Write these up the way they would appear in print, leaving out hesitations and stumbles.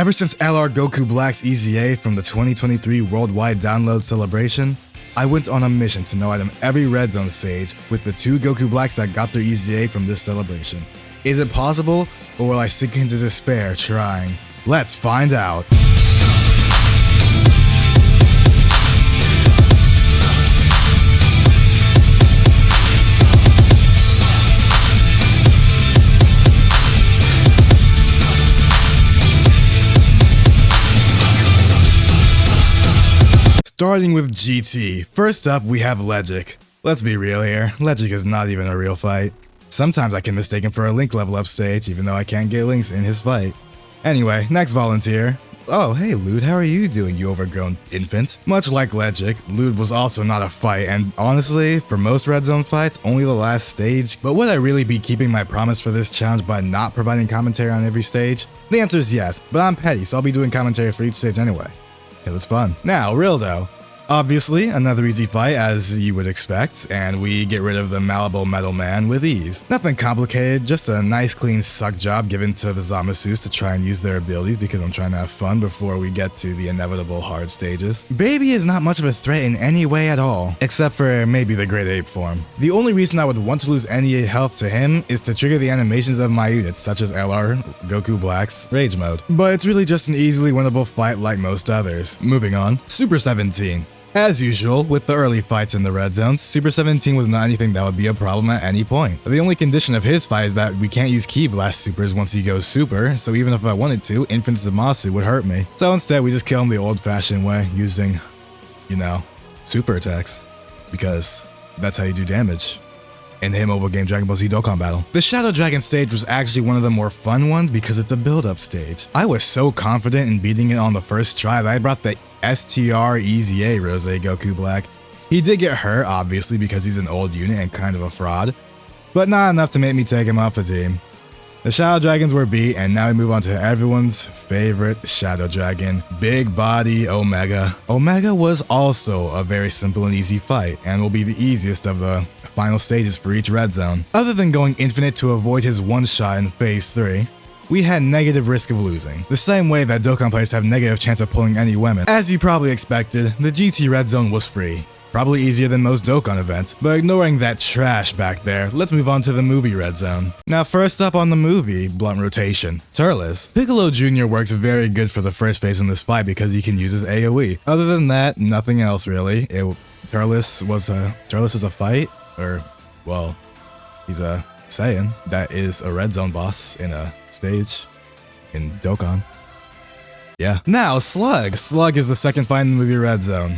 Ever since EZA Goku Blacks EZA from the 2023 Worldwide Download Celebration, I went on a mission to know item every Red Zone stage with the 2 Goku Blacks that got their EZA from this celebration. Is it possible, or will I sink into despair trying? Let's find out. Starting with GT, first up we have Legic. Let's be real here, Legic is not even a real fight. Sometimes I can mistake him for a Link level up stage, even though I can't get Links in his fight. Anyway, next volunteer. Oh, hey Lude, how are you doing, you overgrown infant? Much like Legic, Lude was also not a fight, and honestly, for most Red Zone fights, only the last stage. But would I really be keeping my promise for this challenge by not providing commentary on every stage? The answer is yes, but I'm petty, so I'll be doing commentary for each stage anyway. Because it's fun. Now, Rildo. Obviously, another easy fight as you would expect, and we get rid of the malleable metal man with ease. Nothing complicated, just a nice clean suck job given to the Zamasus to try and use their abilities because I'm trying to have fun before we get to the inevitable hard stages. Baby is not much of a threat in any way at all, except for maybe the Great Ape form. The only reason I would want to lose any health to him is to trigger the animations of my units such as LR, Goku Blacks, Rage Mode. But it's really just an easily winnable fight like most others. Moving on, Super 17. As usual, with the early fights in the Red Zones, Super 17 was not anything that would be a problem at any point. The only condition of his fight is that we can't use Ki Blast supers once he goes super, so even if I wanted to, Infinite Zamasu would hurt me. So instead, we just kill him the old-fashioned way, using, super attacks. Because that's how you do damage in the Hit Mobile Game Dragon Ball Z Dokkan battle. The Shadow Dragon stage was actually one of the more fun ones because it's a build-up stage. I was so confident in beating it on the first try that I brought the STR EZA Rose Goku Black. He did get hurt, obviously, because he's an old unit and kind of a fraud, but not enough to make me take him off the team. The Shadow Dragons were beat, and now we move on to everyone's favorite Shadow Dragon, Big Body Omega. Omega was also a very simple and easy fight, and will be the easiest of the final stages for each Red Zone. Other than going infinite to avoid his one-shot in Phase 3, we had negative risk of losing, the same way that Dokkan players have negative chance of pulling any women. As you probably expected, the GT Red Zone was free. Probably easier than most Dokkan events, but ignoring that trash back there, let's move on to the movie Red Zone. Now first up on the movie, blunt rotation, Turles. Piccolo Jr. works very good for the first phase in this fight because he can use his AoE. Other than that, nothing else really. Turles is a fight, or, well, he's a Saiyan that is a Red Zone boss in a stage in Dokkan. Yeah. Now, Slug. Slug is the second fight in the movie Red Zone.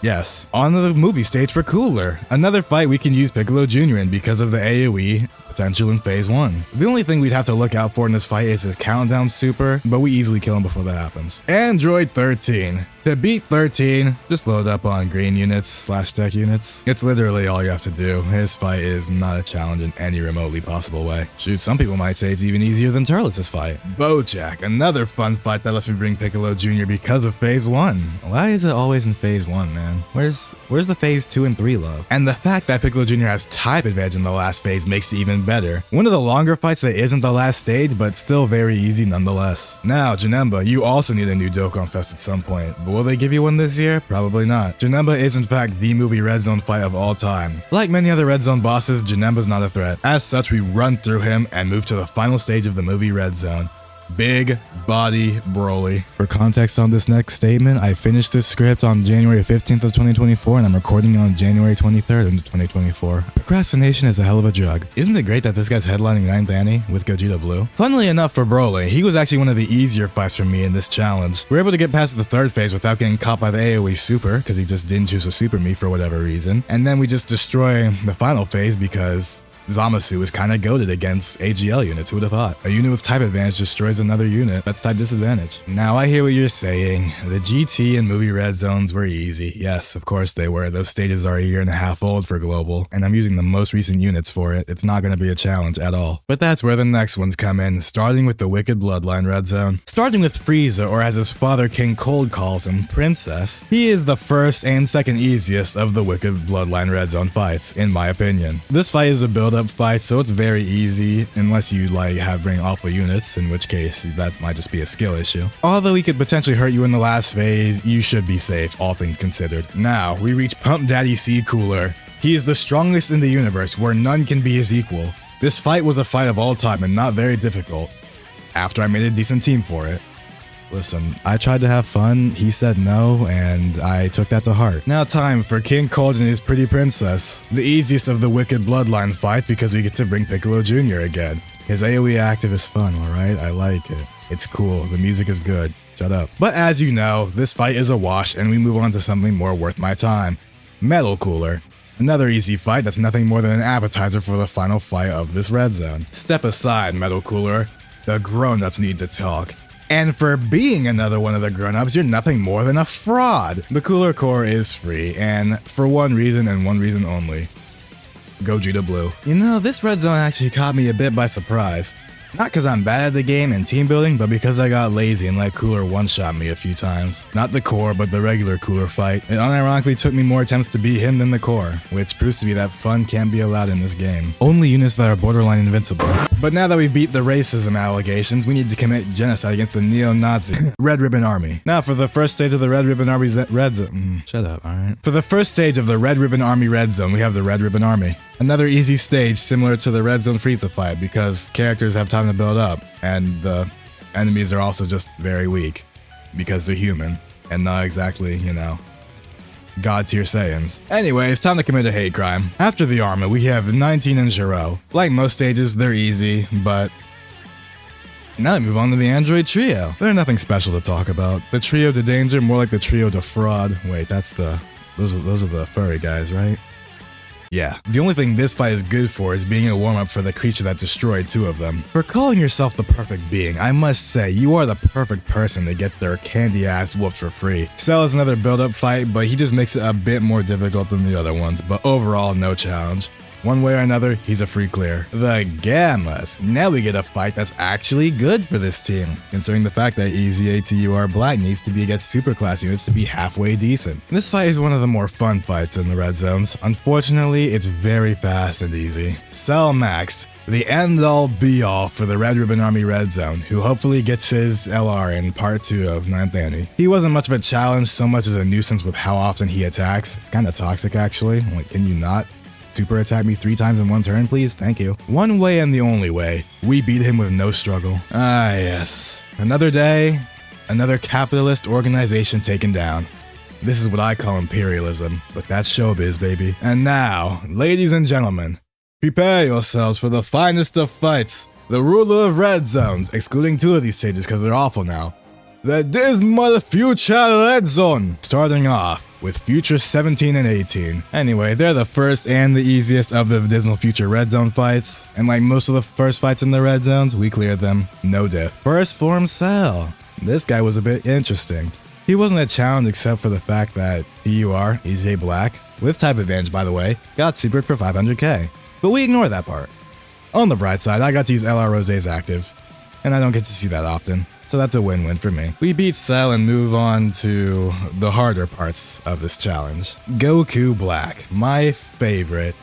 Yes, on the movie stage for Cooler, another fight we can use Piccolo Jr. in because of the AoE potential in Phase 1. The only thing we'd have to look out for in this fight is his countdown super, but we easily kill him before that happens. Android 13. To beat 13, just load up on green units / tech units. It's literally all you have to do. His fight is not a challenge in any remotely possible way. Shoot, some people might say it's even easier than Turles' fight. Bojack, another fun fight that lets me bring Piccolo Jr. because of Phase 1. Why is it always in Phase 1, man? Where's the Phase 2 and 3 love? And the fact that Piccolo Jr. has type advantage in the last phase makes it even better. One of the longer fights that isn't the last stage, but still very easy nonetheless. Now, Janemba, you also need a new Dokkan Fest at some point, but will they give you one this year? Probably not. Janemba is in fact the movie Red Zone fight of all time. Like many other Red Zone bosses, Janemba's not a threat. As such, we run through him and move to the final stage of the movie Red Zone. Big Body Broly. For context on this next statement, I finished this script on January 15th of 2024 and I'm recording it on January 23rd of 2024. Procrastination is a hell of a drug. Isn't it great that this guy's headlining 9th Annie with Gogeta Blue? Funnily enough for Broly, he was actually one of the easier fights for me in this challenge. We were able to get past the third phase without getting caught by the AoE super, because he just didn't choose to super me for whatever reason. And then we just destroy the final phase because Zamasu is kinda goated against AGL units, who would have thought? A unit with type advantage destroys another unit that's type disadvantage. Now I hear what you're saying. The GT and movie Red Zones were easy. Yes, of course they were. Those stages are a year and a half old for Global, and I'm using the most recent units for it. It's not gonna be a challenge at all. But that's where the next ones come in, starting with the Wicked Bloodline Red Zone. Starting with Frieza, or as his father King Cold calls him, Princess, he is the first and second easiest of the Wicked Bloodline Red Zone fights, in my opinion. This fight is a build build-up fight, so it's very easy, unless you like bring awful units, in which case that might just be a skill issue. Although he could potentially hurt you in the last phase, you should be safe, all things considered. Now, we reach Pump Daddy Sea Cooler. He is the strongest in the universe, where none can be his equal. This fight was a fight of all time and not very difficult, after I made a decent team for it. Listen, I tried to have fun, he said no, and I took that to heart. Now time for King Cold and his pretty princess. The easiest of the Wicked Bloodline fights because we get to bring Piccolo Jr. again. His AoE active is fun, alright? I like it. It's cool, the music is good. Shut up. But as you know, this fight is a wash and we move on to something more worth my time. Metal Cooler. Another easy fight that's nothing more than an appetizer for the final fight of this red zone. Step aside, Metal Cooler. The grown-ups need to talk. And for being another one of the grown-ups, you're nothing more than a fraud. The Cooler Core is free, and for one reason and one reason only. Gogeta Blue. You know, this red zone actually caught me a bit by surprise. Not because I'm bad at the game and team building, but because I got lazy and let Cooler one-shot me a few times. Not the core, but the regular Cooler fight. It unironically took me more attempts to beat him than the core, which proves to me that fun can't be allowed in this game. Only units that are borderline invincible. But now that we've beat the racism allegations, we need to commit genocide against the neo-Nazi Red Ribbon Army. Now for the first stage of the Red Ribbon Army Red Zone. Shut up, alright? For the first stage of the Red Ribbon Army Red Zone, we have the Red Ribbon Army. Another easy stage similar to the Red Zone Frieza fight because characters have time to build up, and the enemies are also just very weak because they're human and not exactly, you know, God tier Saiyans. Anyway, it's time to commit a hate crime. After the armor, we have 19 and Gero. Like most stages, they're easy, but now we move on to the Android Trio. They're nothing special to talk about. The Trio to Danger, more like the Trio to Fraud. Wait, that's the those are the furry guys, right? Yeah, the only thing this fight is good for is being a warm-up for the creature that destroyed two of them. For calling yourself the perfect being, I must say, you are the perfect person to get their candy ass whooped for free. Cell is another build-up fight, but he just makes it a bit more difficult than the other ones, but overall, no challenge. One way or another, he's a free clear. The Gammas. Now we get a fight that's actually good for this team, considering the fact that EZA Black needs to get super class units to be halfway decent. This fight is one of the more fun fights in the red zones. Unfortunately, it's very fast and easy. Cell Max, the end-all be-all for the Red Ribbon Army Red Zone, who hopefully gets his LR in part 2 of 9th Annie. He wasn't much of a challenge so much as a nuisance with how often he attacks. It's kinda toxic actually, like can you not? Super attack me 3 times in one turn, please? Thank you. One way and the only way. We beat him with no struggle. Ah, yes. Another day, another capitalist organization taken down. This is what I call imperialism, but that's showbiz, baby. And now, ladies and gentlemen, prepare yourselves for the finest of fights. The ruler of red zones, excluding 2 of these stages because they're awful now. The Dismal Future Red Zone. Starting off with Future 17 and 18. Anyway, they're the first and the easiest of the Dismal Future Red Zone fights, and like most of the first fights in the Red Zones, we cleared them, no diff. First form Cell. This guy was a bit interesting. He wasn't a challenge except for the fact that TUR, EZA Black, with type advantage by the way, got supered for 500k. But we ignore that part. On the bright side, I got to use LR Rosé's active, and I don't get to see that often. So that's a win-win for me. We beat Cell and move on to the harder parts of this challenge. Goku Black, my favorite.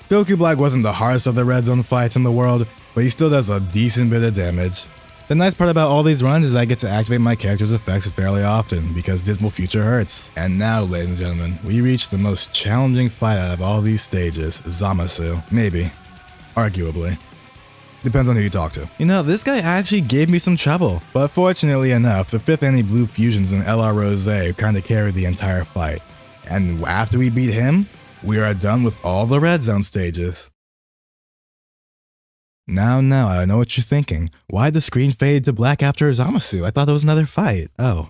Goku Black wasn't the hardest of the red zone fights in the world, but he still does a decent bit of damage. The nice part about all these runs is I get to activate my character's effects fairly often, because Dismal Future hurts. And now, ladies and gentlemen, we reach the most challenging fight out of all these stages, Zamasu. Maybe. Arguably. Depends on who you talk to. You know, this guy actually gave me some trouble, but fortunately enough, the 5th Annie Blue Fusions and LR Rosé kinda carried the entire fight. And after we beat him, we are done with all the red zone stages. Now, I know what you're thinking. Why'd the screen fade to black after Zamasu? I thought it was another fight. Oh.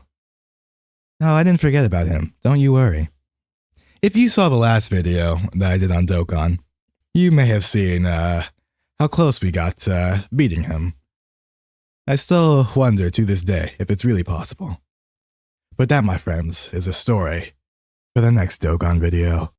No, I didn't forget about him. Don't you worry. If you saw the last video that I did on Dokkan, you may have seen, how close we got to beating him. I still wonder to this day if it's really possible. But that, my friends, is a story for the next Dokkan video.